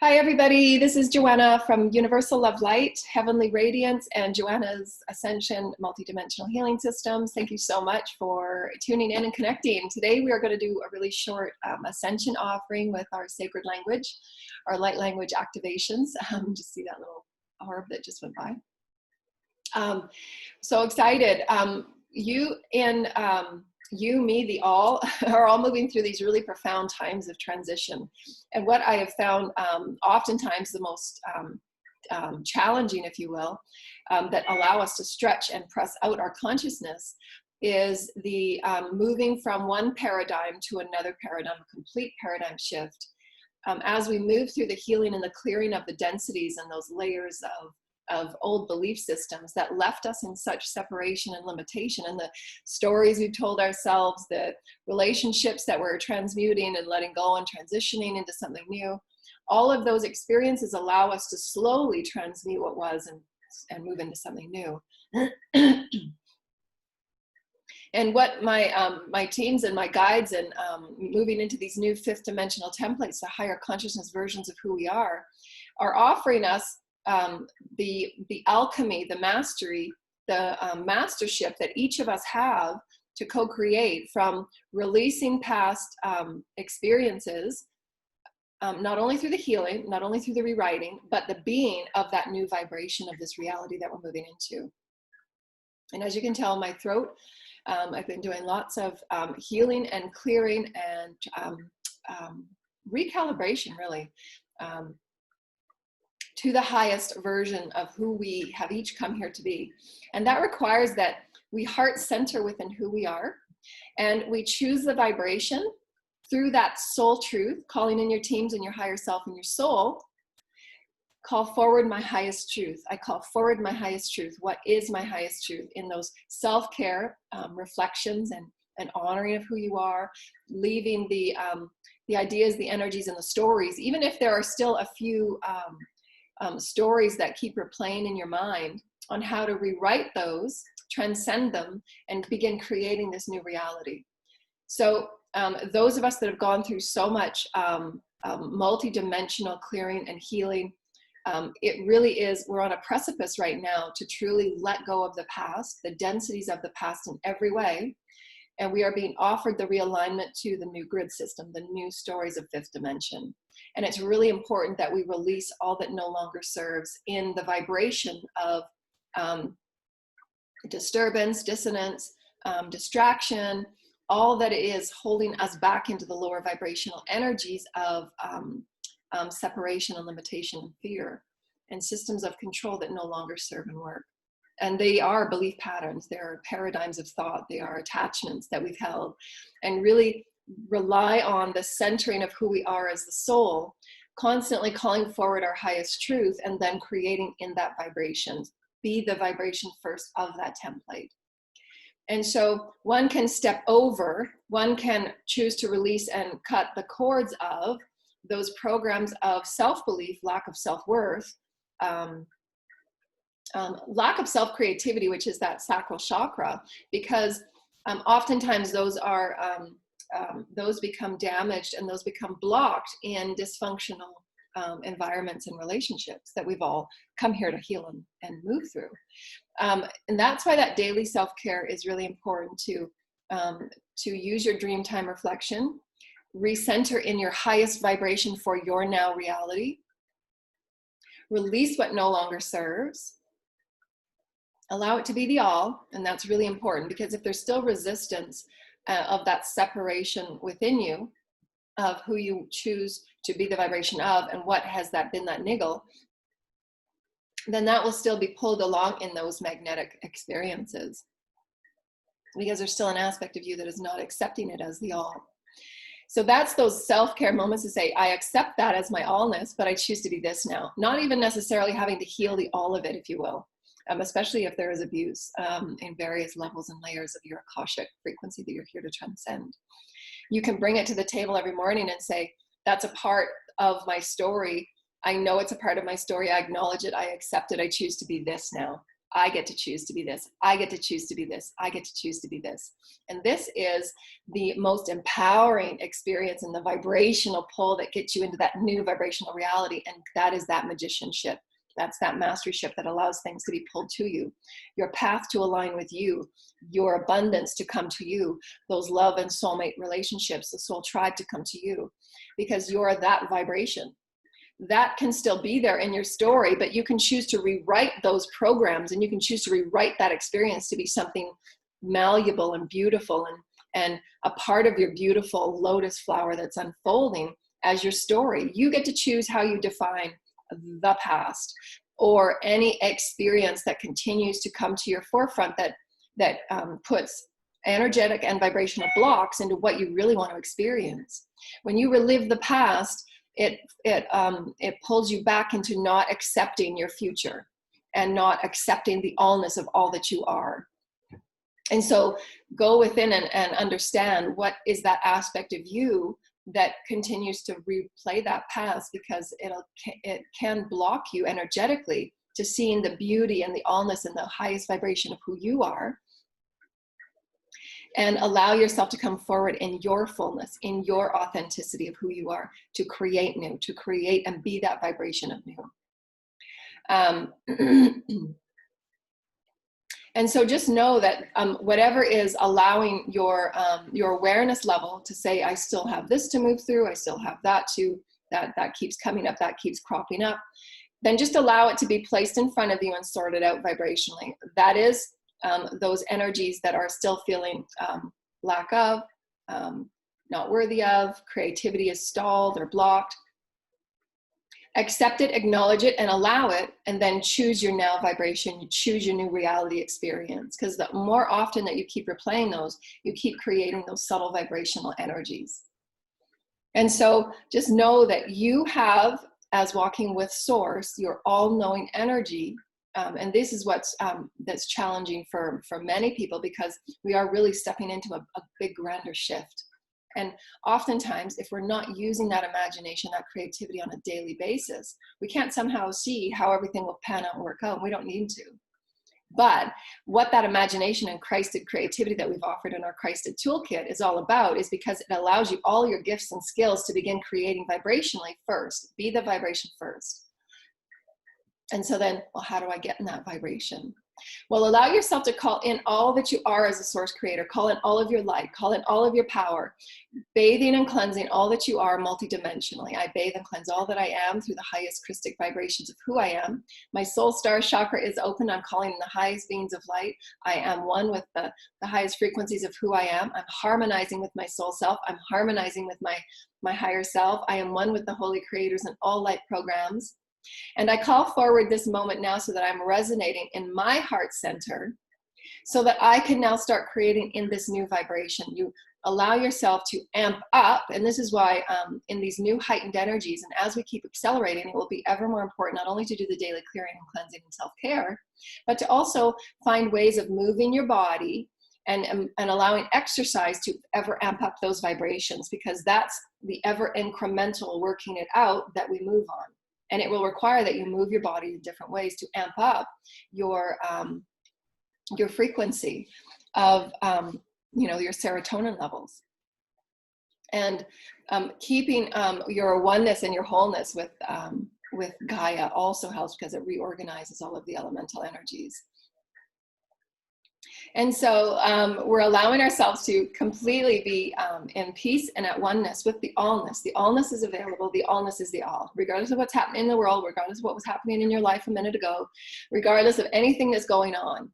Hi, everybody. This is Joanna from Universal Love Light, Heavenly Radiance, and Joanna's Ascension Multidimensional Healing Systems. Thank you so much for tuning in and connecting. Today, we are going to do a really short Ascension offering with our sacred language, our light language activations. Just see that little orb that just went by. So excited. You, me, the all are all moving through these really profound times of transition. And what I have found oftentimes the most challenging, if you will, that allow us to stretch and press out our consciousness is the moving from one paradigm to another paradigm, a complete paradigm shift. As we move through the healing and the clearing of the densities and those layers of old belief systems that left us in such separation and limitation, and the stories we've told ourselves, the relationships that we're transmuting and letting go and transitioning into something new, all of those experiences allow us to slowly transmute what was and move into something new. And what my teams and my guides and moving into these new fifth dimensional templates, the higher consciousness versions of who we are offering us the alchemy, the mastery, the mastership that each of us have to co-create from releasing past experiences, not only through the healing, not only through the rewriting, but the being of that new vibration of this reality that we're moving into. And as you can tell, my throat, I've been doing lots of healing and clearing and recalibration, really. To the highest version of who we have each come here to be. And that requires that we heart center within who we are, and we choose the vibration through that soul truth, calling in your teams and your higher self and your soul. Call forward my highest truth. I call forward my highest truth. What is my highest truth? In those self-care reflections and honoring of who you are, leaving the ideas, the energies, and the stories, even if there are still a few stories that keep replaying in your mind, on how to rewrite those, transcend them, and begin creating this new reality. So those of us that have gone through so much multi-dimensional clearing and healing, it really is, we're on a precipice right now to truly let go of the past, the densities of the past in every way. And we are being offered the realignment to the new grid system, the new stories of fifth dimension. And it's really important that we release all that no longer serves in the vibration of disturbance, dissonance, distraction, all that it is holding us back into the lower vibrational energies of separation and limitation and fear, and systems of control that no longer serve and work. And they are belief patterns, they are paradigms of thought, they are attachments that we've held, and really rely on the centering of who we are as the soul, constantly calling forward our highest truth and then creating in that vibration. Be the vibration first of that template. And so one can step over, one can choose to release and cut the cords of those programs of self-belief, lack of self-worth, lack of self-creativity, which is that sacral chakra, because oftentimes those become damaged and those become blocked in dysfunctional environments and relationships that we've all come here to heal and move through. And that's why that daily self-care is really important to use your dream time reflection, recenter in your highest vibration for your now reality, release what no longer serves, allow it to be the all. And that's really important, because if there's still resistance of that separation within you of who you choose to be the vibration of and what has that been, that niggle, then that will still be pulled along in those magnetic experiences, because there's still an aspect of you that is not accepting it as the all. So that's those self-care moments to say, I accept that as my allness, but I choose to be this now. Not even necessarily having to heal the all of it, if you will. Especially if there is abuse in various levels and layers of your Akashic frequency that you're here to transcend. You can bring it to the table every morning and say, that's a part of my story. I know it's a part of my story. I acknowledge it. I accept it. I choose to be this now. I get to choose to be this. I get to choose to be this. I get to choose to be this. And this is the most empowering experience and the vibrational pull that gets you into that new vibrational reality. And that is that magicianship. That's that masteryship that allows things to be pulled to you, your path to align with you, your abundance to come to you, those love and soulmate relationships, the soul tribe to come to you, because you're that vibration. That can still be there in your story, but you can choose to rewrite those programs, and you can choose to rewrite that experience to be something malleable and beautiful, and a part of your beautiful lotus flower that's unfolding as your story. You get to choose how you define the past or any experience that continues to come to your forefront that puts energetic and vibrational blocks into what you really want to experience. When you relive the past, it pulls you back into not accepting your future and not accepting the allness of all that you are. And so go within and understand what is that aspect of you that continues to replay that past, because it can block you energetically to seeing the beauty and the allness and the highest vibration of who you are, and allow yourself to come forward in your fullness, in your authenticity of who you are, to create new, to create and be that vibration of new. And so just know that whatever is allowing your awareness level to say, I still have this to move through, I still have that that keeps coming up, that keeps cropping up, then just allow it to be placed in front of you and sorted out vibrationally. That is those energies that are still feeling lack of, not worthy of, creativity is stalled or blocked. Accept it, acknowledge it, and allow it, and then choose your now vibration. You choose your new reality experience, because the more often that you keep replaying those, you keep creating those subtle vibrational energies. And so just know that you have, as walking with Source, your all-knowing energy. And this is what's that's challenging for many people, because we are really stepping into a big, grander shift. And oftentimes, if we're not using that imagination, that creativity on a daily basis, we can't somehow see how everything will pan out and work out, and we don't need to. But what that imagination and Christic creativity that we've offered in our Christic toolkit is all about, is because it allows you all your gifts and skills to begin creating vibrationally first. Be the vibration first. And so then, well, how do I get in that vibration? Well, allow yourself to call in all that you are as a source creator. Call in all of your light. Call in all of your power. Bathing and cleansing all that you are multidimensionally. I bathe and cleanse all that I am through the highest Christic vibrations of who I am. My soul star chakra is open. I'm calling in the highest beings of light. I am one with the highest frequencies of who I am. I'm harmonizing with my soul self. I'm harmonizing with my higher self. I am one with the holy creators and all light programs. And I call forward this moment now so that I'm resonating in my heart center, so that I can now start creating in this new vibration. You allow yourself to amp up, and this is why in these new heightened energies, and as we keep accelerating, it will be ever more important not only to do the daily clearing and cleansing and self-care, but to also find ways of moving your body and allowing exercise to ever amp up those vibrations, because that's the ever incremental working it out that we move on. And it will require that you move your body in different ways to amp up your frequency of, your serotonin levels. And keeping your oneness and your wholeness with Gaia also helps, because it reorganizes all of the elemental energies. And so we're allowing ourselves to completely be in peace and at oneness with the allness. The allness is available. The allness is the all. Regardless of what's happening in the world, regardless of what was happening in your life a minute ago, regardless of anything that's going on.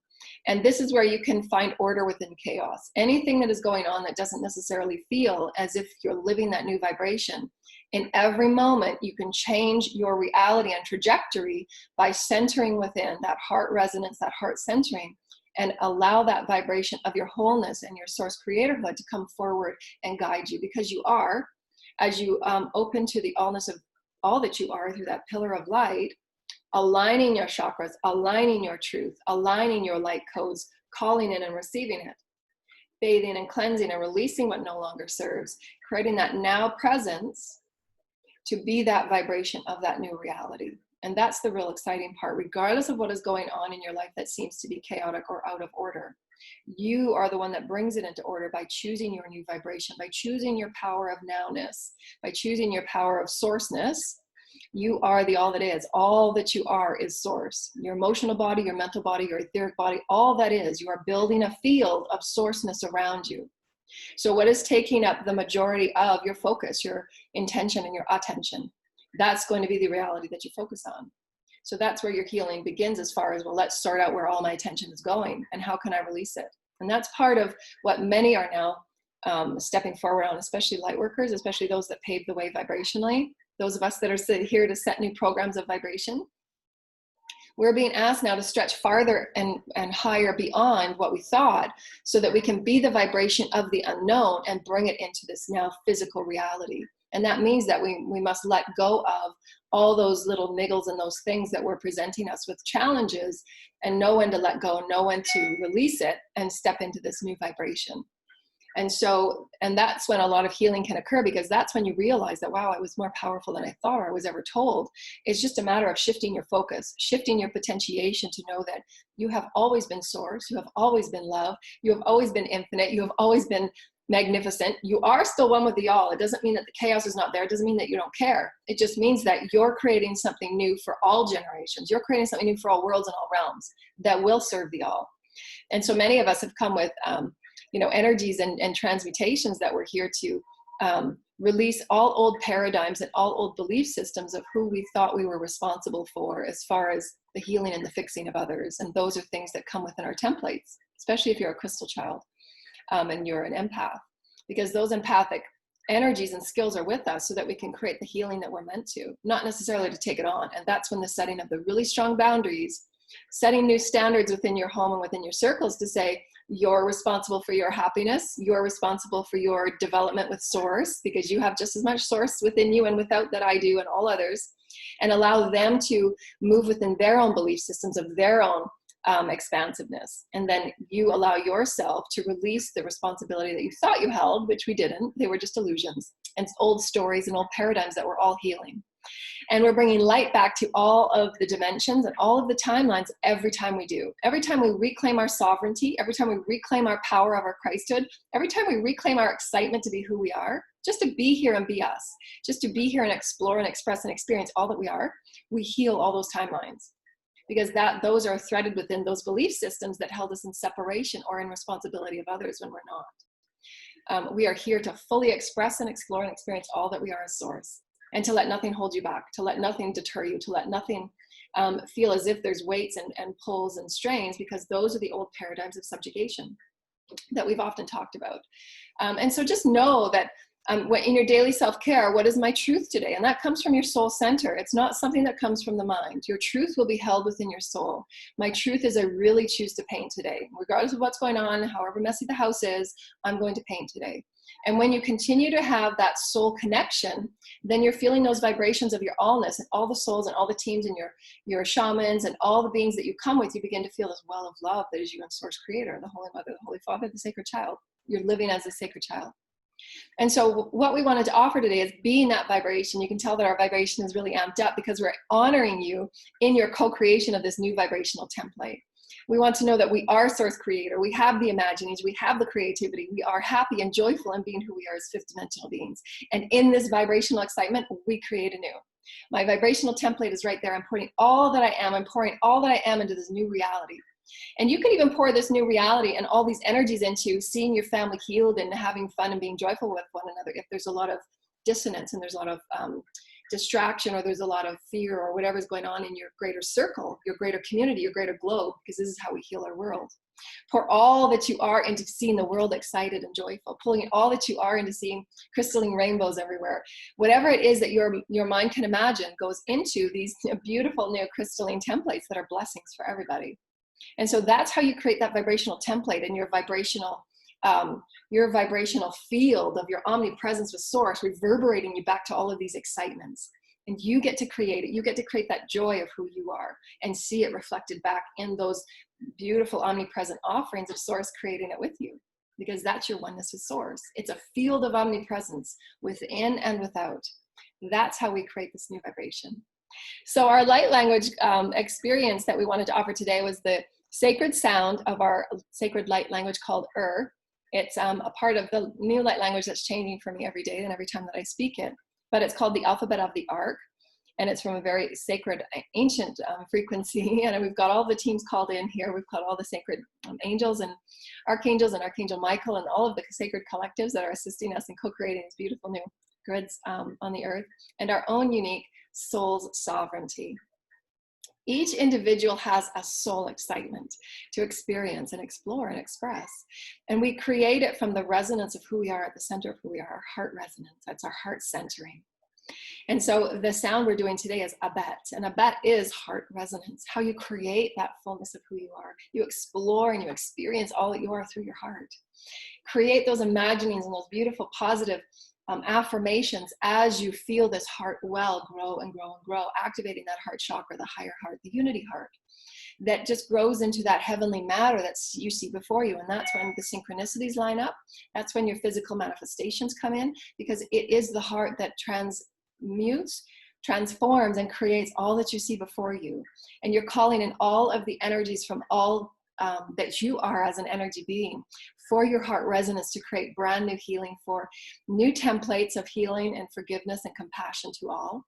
And this is where you can find order within chaos. Anything that is going on that doesn't necessarily feel as if you're living that new vibration, in every moment you can change your reality and trajectory by centering within that heart resonance, that heart centering, and allow that vibration of your wholeness and your source creatorhood to come forward and guide you, because you are, as you open to the allness of all that you are through that pillar of light, aligning your chakras, aligning your truth, aligning your light codes, calling in and receiving it, bathing and cleansing and releasing what no longer serves, creating that now presence to be that vibration of that new reality. And that's the real exciting part, regardless of what is going on in your life that seems to be chaotic or out of order. You are the one that brings it into order by choosing your new vibration, by choosing your power of nowness, by choosing your power of sourceness. You are the all that is. All that you are is source. Your emotional body, your mental body, your etheric body, all that is. You are building a field of sourceness around you. So what is taking up the majority of your focus, your intention and your attention? That's going to be the reality that you focus on. So that's where your healing begins, as far as, well, let's sort out where all my attention is going and how can I release it? And that's part of what many are now stepping forward on, especially light workers, especially those that paved the way vibrationally, those of us that are here to set new programs of vibration. We're being asked now to stretch farther and higher beyond what we thought, so that we can be the vibration of the unknown and bring it into this now physical reality. And that means that we must let go of all those little niggles and those things that were presenting us with challenges, and know when to let go, know when to release it, and step into this new vibration. And that's when a lot of healing can occur, because that's when you realize that, wow, I was more powerful than I thought or I was ever told. It's just a matter of shifting your focus, shifting your potentiation to know that you have always been source, you have always been love, you have always been infinite, you have always been magnificent. You are still one with the all. It doesn't mean that the chaos is not there. It doesn't mean that you don't care. It just means that you're creating something new for all generations. You're creating something new for all worlds and all realms that will serve the all. And so many of us have come with energies and transmutations that we're here to release all old paradigms and all old belief systems of who we thought we were responsible for, as far as the healing and the fixing of others. And those are things that come within our templates, especially if you're a crystal child and you're an empath, because those empathic energies and skills are with us so that we can create the healing that we're meant to, not necessarily to take it on. And that's when the setting of the really strong boundaries, setting new standards within your home and within your circles to say, you're responsible for your happiness. You're responsible for your development with source, because you have just as much source within you and without that I do and all others, and allow them to move within their own belief systems of their own expansiveness. And then you allow yourself to release the responsibility that you thought you held, which we didn't. They were just illusions and old stories and old paradigms that we're all healing. And we're bringing light back to all of the dimensions and all of the timelines every time we do. Every time we reclaim our sovereignty, every time we reclaim our power of our Christhood, every time we reclaim our excitement to be who we are, just to be here and be us, just to be here and explore and express and experience all that we are, we heal all those timelines. Because those are threaded within those belief systems that held us in separation or in responsibility of others when we're not. We are here to fully express and explore and experience all that we are as source. And to let nothing hold you back, to let nothing deter you, to let nothing feel as if there's weights and pulls and strains, because those are the old paradigms of subjugation that we've often talked about. And so just know that in your daily self-care, what is my truth today? And that comes from your soul center. It's not something that comes from the mind. Your truth will be held within your soul. My truth is, I really choose to paint today. Regardless of what's going on, however messy the house is, I'm going to paint today. And when you continue to have that soul connection, then you're feeling those vibrations of your allness, and all the souls and all the teams and your shamans and all the beings that you come with. You begin to feel this well of love that is you and Source Creator, the Holy Mother, the Holy Father, the Sacred Child. You're living as a sacred child. And so what we wanted to offer today is being that vibration. You can tell that our vibration is really amped up because we're honoring you in your co-creation of this new vibrational template. We want to know that we are Source Creator. We have the imaginings. We have the creativity. We are happy and joyful in being who we are as fifth dimensional beings. And in this vibrational excitement, we create anew. My vibrational template is right there. I'm pouring all that I am. I'm pouring all that I am into this new reality. And you can even pour this new reality and all these energies into seeing your family healed and having fun and being joyful with one another. If there's a lot of dissonance and there's a lot of distraction, or there's a lot of fear, or whatever's going on in your greater circle, your greater community, your greater globe, because this is how we heal our world. Pour all that you are into seeing the world excited and joyful, pulling all that you are into seeing crystalline rainbows everywhere. Whatever it is that your mind can imagine goes into these beautiful new crystalline templates that are blessings for everybody. And so that's how you create that vibrational template in your vibrational field of your omnipresence with Source, reverberating you back to all of these excitements. And you get to create it. You get to create that joy of who you are and see it reflected back in those beautiful omnipresent offerings of Source creating it with you, because that's your oneness with Source. It's a field of omnipresence within and without. That's how we create this new vibration. So our light language experience that we wanted to offer today was the sacred sound of our sacred light language called It's a part of the new light language that's changing for me every day and every time that I speak it. But it's called the alphabet of the Ark. And it's from a very sacred, ancient frequency. And we've got all the teams called in here. We've got all the sacred angels and Archangel Michael and all of the sacred collectives that are assisting us in co-creating these beautiful new grids on the earth, and our own unique soul's sovereignty. Each individual has a soul excitement to experience and explore and express. And we create it from the resonance of who we are at the center of who we are, our heart resonance. That's our heart centering. And so the sound we're doing today is abet, and abet is heart resonance, how you create that fullness of who you are. You explore and you experience all that you are through your heart. Create those imaginings and those beautiful positive affirmations as you feel this heart well grow and grow and grow, activating that heart chakra, the higher heart, the unity heart, that just grows into that heavenly matter that you see before you. And that's when the synchronicities line up. That's when your physical manifestations come in, because it is the heart that transmutes, transforms, and creates all that you see before you. And you're calling in all of the energies from all that you are as an energy being for your heart resonance to create brand new healing, for new templates of healing and forgiveness and compassion to all,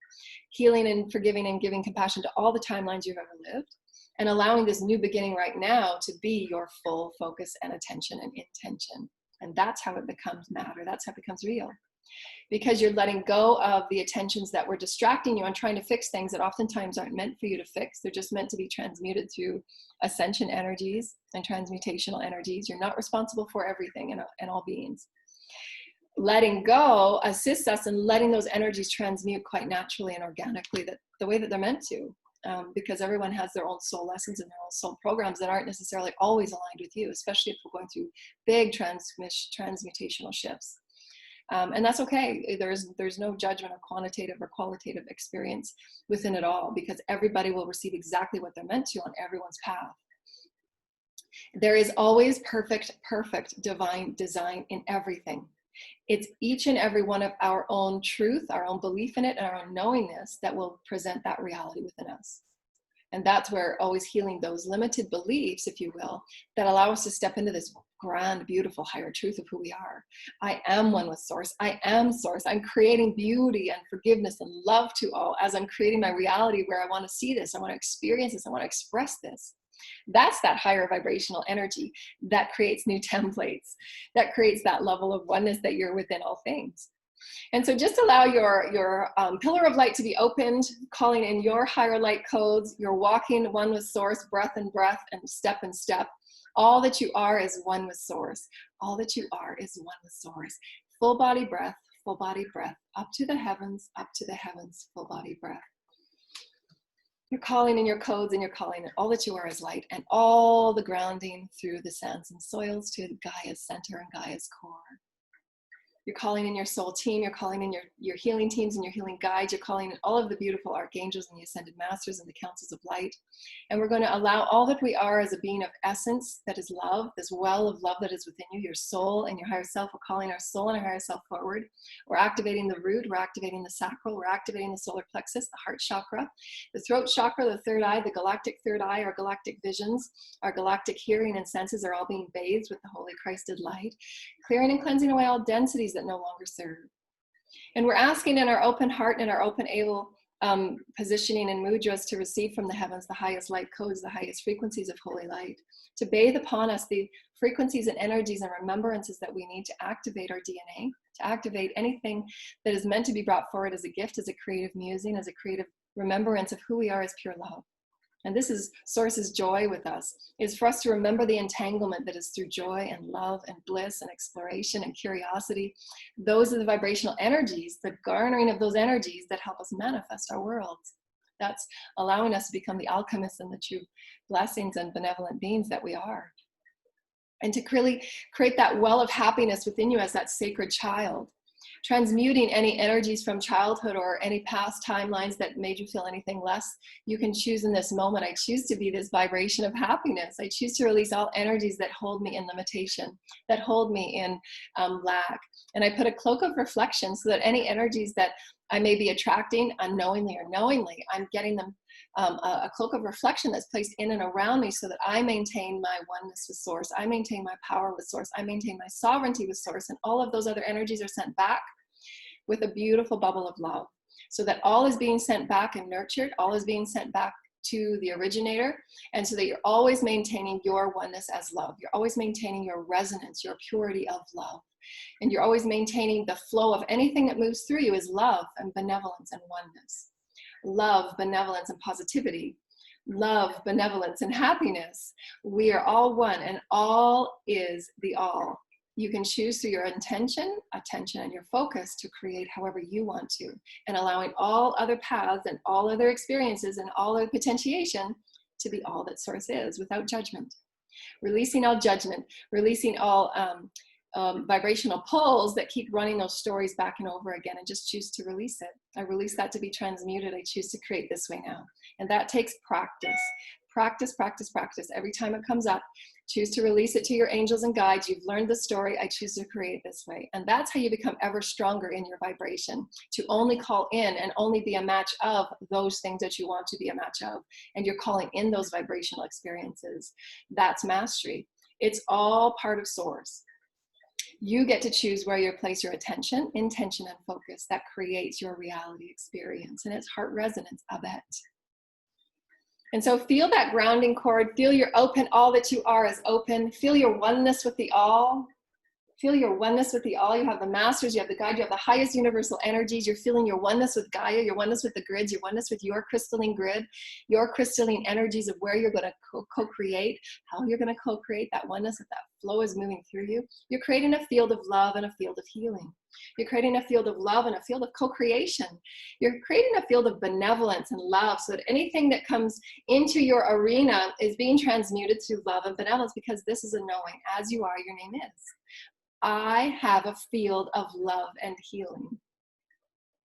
healing and forgiving and giving compassion to all the timelines you've ever lived, and allowing this new beginning right now to be your full focus and attention and intention. And that's how it becomes matter. That's how it becomes real. Because you're letting go of the attentions that were distracting you and trying to fix things that oftentimes aren't meant for you to fix. They're just meant to be transmuted through ascension energies and transmutational energies. You're not responsible for everything and all beings. Letting go assists us in letting those energies transmute quite naturally and organically, that the way that they're meant to. Because everyone has their own soul lessons and their own soul programs that aren't necessarily always aligned with you, especially if we're going through big transmutational shifts. And that's okay. There's no judgment of quantitative or qualitative experience within it all, because everybody will receive exactly what they're meant to on everyone's path. There is always perfect divine design in everything. It's each and every one of our own truth, our own belief in it, and our own knowingness that will present that reality within us. And that's where always healing those limited beliefs, if you will, that allow us to step into this grand, beautiful, higher truth of who we are. I am one with Source. I am Source. I'm creating beauty and forgiveness and love to all as I'm creating my reality where I want to see this. I want to experience this. I want to express this. That's that higher vibrational energy that creates new templates, that creates that level of oneness that you're within all things. And so just allow your pillar of light to be opened, calling in your higher light codes. You're walking one with Source, breath and step and step. All that you are is one with Source. All that you are is one with Source. Full body breath, up to the heavens, full body breath. You're calling in your codes, and you're calling in all that you are is light, and all the grounding through the sands and soils to Gaia's center and Gaia's core. You're calling in your soul team, you're calling in your healing teams and your healing guides, you're calling in all of the beautiful archangels and the ascended masters and the councils of light. And we're going to allow all that we are as a being of essence that is love, this well of love that is within you, your soul and your higher self. We're calling our soul and our higher self forward. We're activating the root, we're activating the sacral, we're activating the solar plexus, the heart chakra, the throat chakra, the third eye, the galactic third eye, our galactic visions, our galactic hearing and senses are all being bathed with the holy Christed light, clearing and cleansing away all densities that no longer serve. And we're asking in our open heart and our open able positioning and mudras to receive from the heavens the highest light codes, the highest frequencies of holy light, to bathe upon us the frequencies and energies and remembrances that we need to activate our DNA, to activate anything that is meant to be brought forward as a gift, as a creative musing, as a creative remembrance of who we are as pure love. And this is Source's joy with us, is for us to remember the entanglement that is through joy and love and bliss and exploration and curiosity. Those are the vibrational energies, the garnering of those energies that help us manifest our worlds. That's allowing us to become the alchemists and the true blessings and benevolent beings that we are. And to really create that well of happiness within you as that sacred child. Transmuting any energies from childhood or any past timelines that made you feel anything less, you can choose in this moment. I choose to be this vibration of happiness. I choose to release all energies that hold me in limitation, that hold me in lack. And I put a cloak of reflection so that any energies that I may be attracting unknowingly or knowingly. I'm getting them a cloak of reflection that's placed in and around me so that I maintain my oneness with source. I maintain my power with source. I maintain my sovereignty with source. And all of those other energies are sent back with a beautiful bubble of love. So that all is being sent back and nurtured. All is being sent back to the originator. And so that you're always maintaining your oneness as love. You're always maintaining your resonance, your purity of love. And you're always maintaining the flow of anything that moves through you is love and benevolence and oneness. Love, benevolence, and positivity. Love, benevolence, and happiness. We are all one, and all is the all. You can choose through your intention, attention, and your focus to create however you want to, and allowing all other paths and all other experiences and all other potentiation to be all that source is without judgment. Releasing all judgment, releasing all vibrational pulls that keep running those stories back and over again, and just choose to release it. I release that to be transmuted. I choose to create this way now. And that takes practice. Practice, practice, practice. Every time it comes up, choose to release it to your angels and guides. You've learned the story. I choose to create this way. And that's how you become ever stronger in your vibration, to only call in and only be a match of those things that you want to be a match of. And you're calling in those vibrational experiences. That's mastery. It's all part of source. You get to choose where you place your attention, intention, and focus. That creates your reality experience. And it's heart resonance, I bet. And so feel that grounding cord. Feel your open. All that you are is open. Feel your oneness with the all. Feel your oneness with the all. You have the masters, you have the guide, you have the highest universal energies. You're feeling your oneness with Gaia, your oneness with the grids, your oneness with your crystalline grid, your crystalline energies of where you're going to co-create, how you're going to co-create that oneness, if that flow is moving through you. You're creating a field of love and a field of healing. You're creating a field of love and a field of co-creation. You're creating a field of benevolence and love, so that anything that comes into your arena is being transmuted through love and benevolence, because this is a knowing. As you are, your name is. I have a field of love and healing.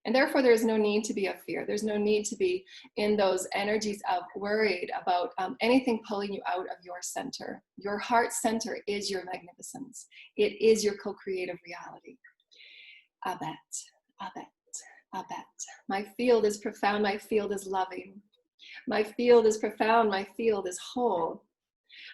And therefore, there's no need to be of fear. There's no need to be in those energies of worried about anything pulling you out of your center. Your heart center is your magnificence. It is your co-creative reality. I bet, I bet, I bet. My field is profound. My field is loving. My field is profound. My field is whole.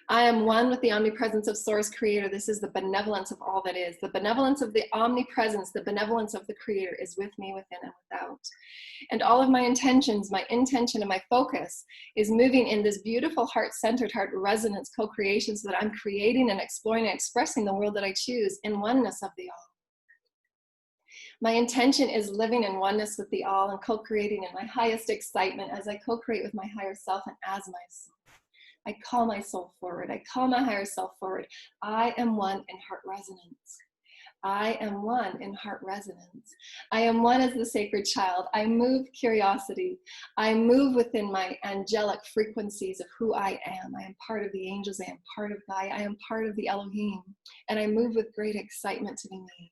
I am one with the omnipresence of Source Creator. This is the benevolence of all that is. The benevolence of the omnipresence, the benevolence of the Creator is with me, within and without. And all of my intentions, my intention and my focus is moving in this beautiful heart-centered, heart resonance co-creation, so that I'm creating and exploring and expressing the world that I choose in oneness of the all. My intention is living in oneness with the all and co-creating in my highest excitement as I co-create with my higher self and as myself. I call my soul forward. I call my higher self forward. I am one in heart resonance. I am one in heart resonance. I am one as the sacred child. I move curiosity. I move within my angelic frequencies of who I am. I am part of the angels. I am part of Gaia. I am part of the Elohim. And I move with great excitement to be me.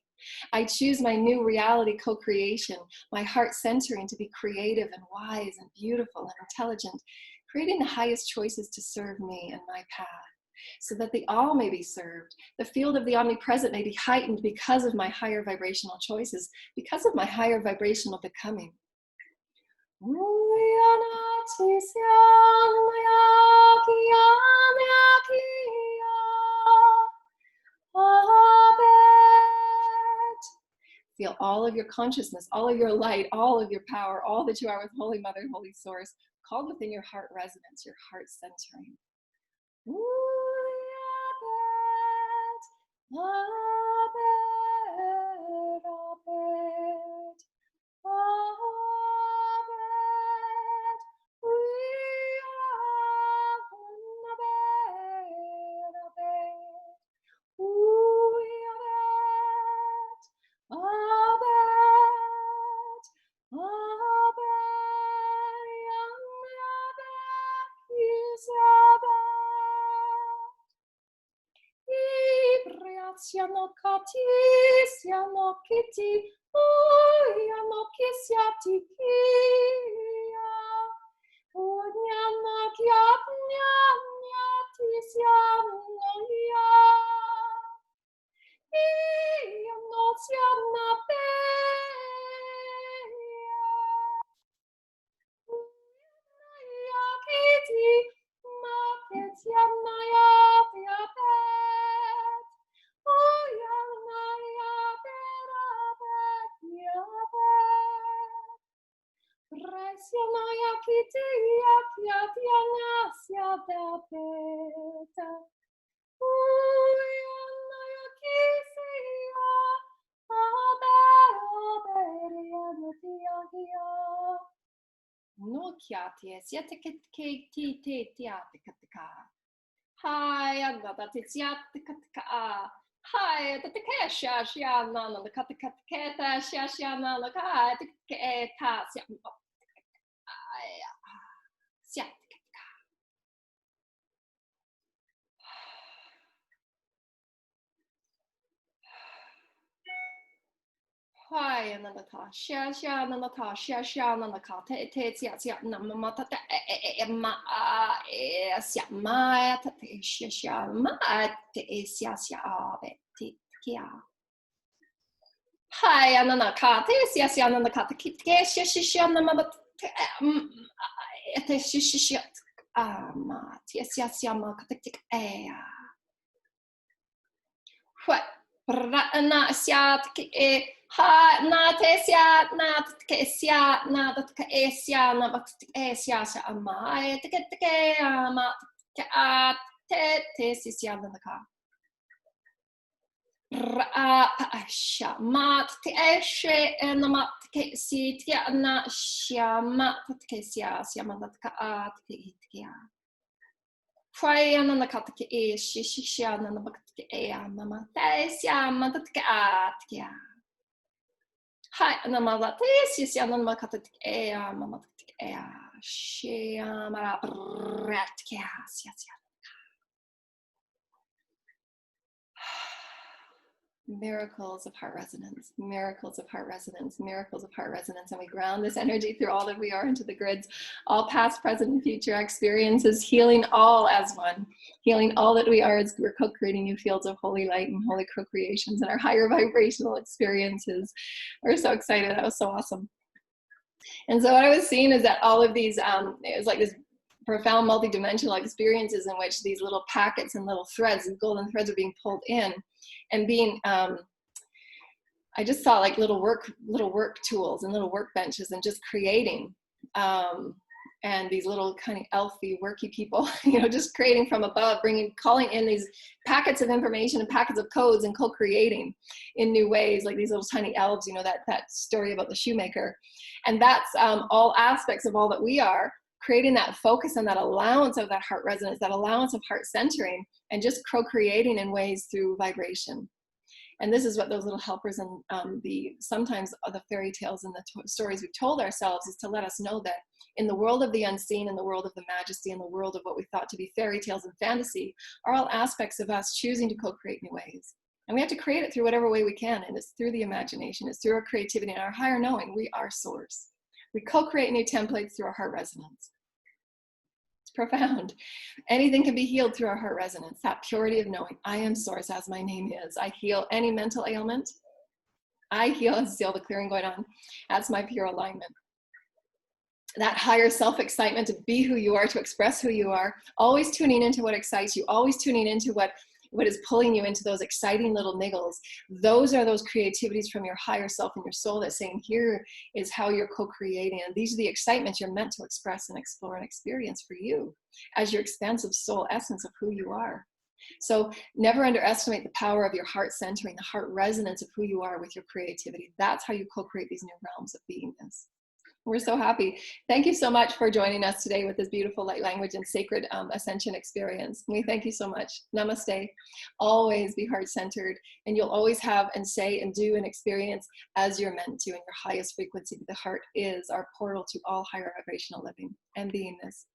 I choose my new reality co-creation, my heart centering to be creative and wise and beautiful and intelligent, creating the highest choices to serve me and my path, so that the all may be served. The field of the omnipresent may be heightened because of my higher vibrational choices, because of my higher vibrational becoming. Feel all of your consciousness, all of your light, all of your power, all that you are with Holy Mother, Holy Source, called within your heart resonance, your heart centering. Siano kati, siano kiti, oyano kisiati kia, onyano kiatnya nyati siano ya, iano siano pe, No chiati, siete che ti Hi, another tiziatka. Hi, the Tekesha, Shiana, the Katakata, Shashiana, the Katakata, Siatka. Hi, another Shashiana, the Shashiana, the Kata, Tetsia, Namata, Emma, Siama, Shashama, Tesiasia, Tikia. Hi, another Kata, Siasiana, the Kata, Shashiana, What? Na siat ha na te siat na te siat na te siat na te siat sa ama te ama te siat na ka sha mat te eshe na mat te si te na sha mat te siat sia ma ka te Pray on the Kataka is Shishan and the Bakaya, Mama, Tasia, Matatka, Hi, and the mother, Tasia, and the Makataka, Mama, Shia, Ratka, Miracles of heart resonance, miracles of heart resonance, miracles of heart resonance. And we ground this energy through all that we are into the grids, all past, present, and future experiences, healing all as one, healing all that we are as we're co-creating new fields of holy light and holy co-creations and our higher vibrational experiences. We're so excited. That was so awesome. And so what I was seeing is that all of these, it was like this profound multidimensional experiences in which these little packets and little threads, these golden threads are being pulled in and being, I just saw like little work tools and little workbenches and just creating, and these little kind of elfy, worky people, you know, just creating from above, calling in these packets of information and packets of codes and co-creating in new ways, like these little tiny elves, you know, that story about the shoemaker. And that's all aspects of all that we are, creating that focus and that allowance of that heart resonance, that allowance of heart centering, and just co-creating in ways through vibration. And this is what those little helpers and sometimes the fairy tales and the stories we've told ourselves is to let us know that in the world of the unseen, in the world of the majesty, in the world of what we thought to be fairy tales and fantasy, are all aspects of us choosing to co-create new ways. And we have to create it through whatever way we can. And it's through the imagination, it's through our creativity and our higher knowing. We are source. We co-create new templates through our heart resonance. It's profound. Anything can be healed through our heart resonance, that purity of knowing. I am source, as my name is. I heal any mental ailment. I heal, and see all the clearing going on. That's my pure alignment. That higher self-excitement to be who you are, to express who you are, always tuning into what excites you, always tuning into what is pulling you into those exciting little niggles. Those are those creativities from your higher self and your soul that's saying, here is how you're co-creating. And these are the excitements you're meant to express and explore and experience for you as your expansive soul essence of who you are. So never underestimate the power of your heart centering, the heart resonance of who you are with your creativity. That's how you co-create these new realms of beingness. We're so happy. Thank you so much for joining us today with this beautiful light language and sacred ascension experience. We thank you so much. Namaste. Always be heart-centered, and you'll always have and say and do and experience as you're meant to in your highest frequency. The heart is our portal to all higher vibrational living and beingness.